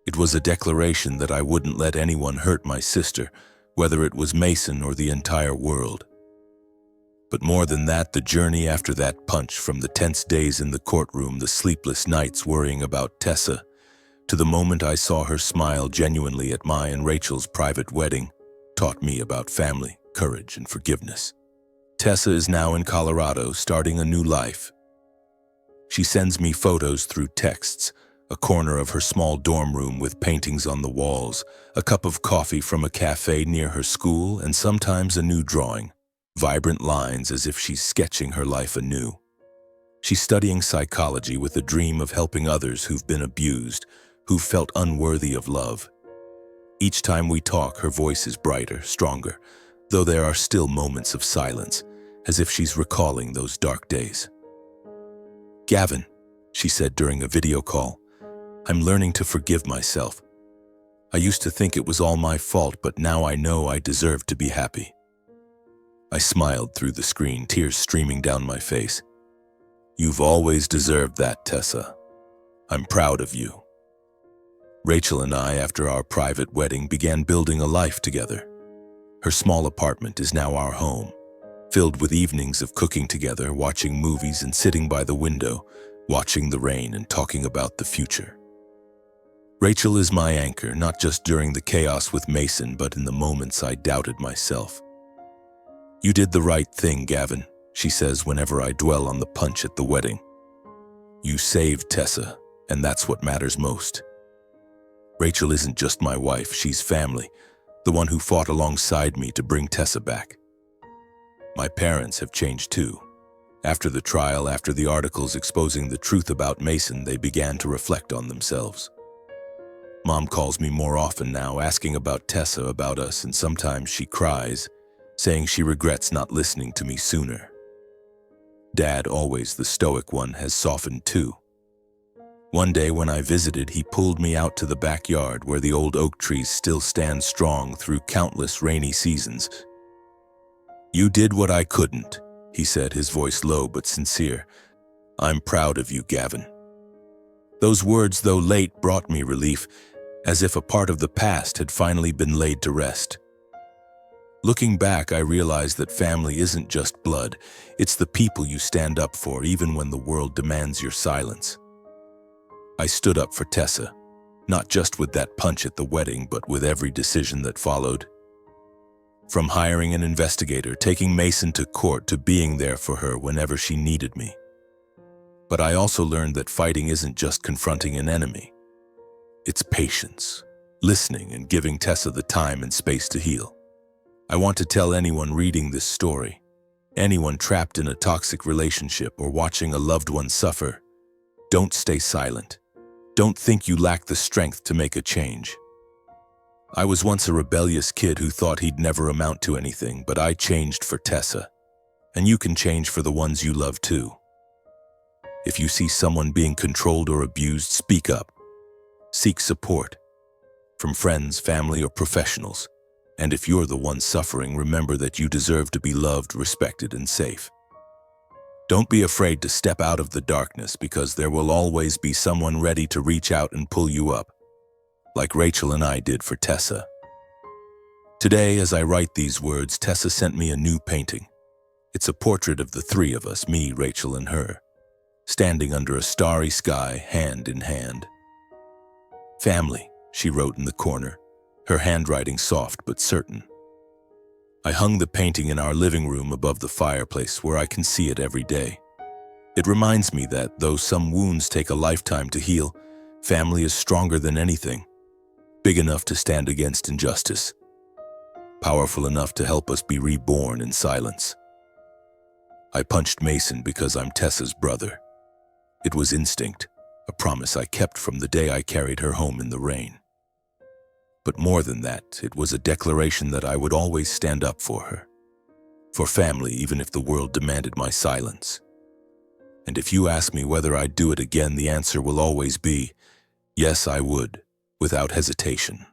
It was a declaration that I wouldn't let anyone hurt my sister, whether it was Mason or the entire world. But more than that, the journey after that punch, from the tense days in the courtroom, the sleepless nights worrying about Tessa, to the moment I saw her smile genuinely at my and Rachel's private wedding, taught me about family, courage, and forgiveness. Tessa is now in Colorado, starting a new life. She sends me photos through texts, a corner of her small dorm room with paintings on the walls, a cup of coffee from a cafe near her school, and sometimes a new drawing, vibrant lines as if she's sketching her life anew. She's studying psychology with a dream of helping others who've been abused, who've felt unworthy of love. Each time we talk, her voice is brighter, stronger, though there are still moments of silence, as if she's recalling those dark days. "Gavin," she said during a video call, "I'm learning to forgive myself. I used to think it was all my fault, but now I know I deserve to be happy." I smiled through the screen, tears streaming down my face. "You've always deserved that, Tessa. I'm proud of you." Rachel and I, after our private wedding, began building a life together. Her small apartment is now our home, filled with evenings of cooking together, watching movies, and sitting by the window, watching the rain and talking about the future. Rachel is my anchor, not just during the chaos with Mason, but in the moments I doubted myself. "You did the right thing, Gavin," she says whenever I dwell on the punch at the wedding. "You saved Tessa, and that's what matters most." Rachel isn't just my wife, she's family, the one who fought alongside me to bring Tessa back. My parents have changed too. After the trial, after the articles exposing the truth about Mason, they began to reflect on themselves. Mom calls me more often now, asking about Tessa, about us, and sometimes she cries, saying she regrets not listening to me sooner. Dad, always the stoic one, has softened too. One day when I visited, he pulled me out to the backyard where the old oak trees still stand strong through countless rainy seasons. "You did what I couldn't," he said, his voice low but sincere. "I'm proud of you, Gavin." Those words, though late, brought me relief, as if a part of the past had finally been laid to rest. Looking back, I realized that family isn't just blood, it's the people you stand up for even when the world demands your silence. I stood up for Tessa, not just with that punch at the wedding, but with every decision that followed. From hiring an investigator, taking Mason to court, to being there for her whenever she needed me. But I also learned that fighting isn't just confronting an enemy. It's patience, listening, and giving Tessa the time and space to heal. I want to tell anyone reading this story, anyone trapped in a toxic relationship or watching a loved one suffer, don't stay silent. Don't think you lack the strength to make a change. I was once a rebellious kid who thought he'd never amount to anything, but I changed for Tessa, and you can change for the ones you love too. If you see someone being controlled or abused, speak up. Seek support from friends, family, or professionals. And if you're the one suffering, remember that you deserve to be loved, respected, and safe. Don't be afraid to step out of the darkness, because there will always be someone ready to reach out and pull you up, like Rachel and I did for Tessa. Today, as I write these words, Tessa sent me a new painting. It's a portrait of the three of us, me, Rachel, and her, standing under a starry sky, hand in hand. "Family," she wrote in the corner, her handwriting soft but certain. I hung the painting in our living room above the fireplace where I can see it every day. It reminds me that, though some wounds take a lifetime to heal, family is stronger than anything, big enough to stand against injustice, powerful enough to help us be reborn in silence. I punched Mason because I'm Tessa's brother. It was instinct, a promise I kept from the day I carried her home in the rain. But more than that, it was a declaration that I would always stand up for her, for family, even if the world demanded my silence. And if you ask me whether I'd do it again, the answer will always be, yes, I would, without hesitation.